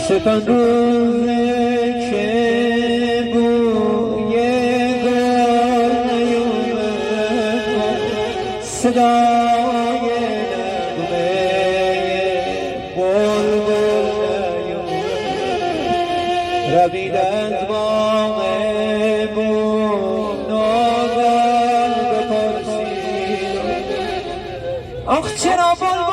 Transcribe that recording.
ستان روزه که بوی گل نیومد، صدای نغمه بلبل نیومد، روید از باغ ناگل بپرسید آخ چرا بلبل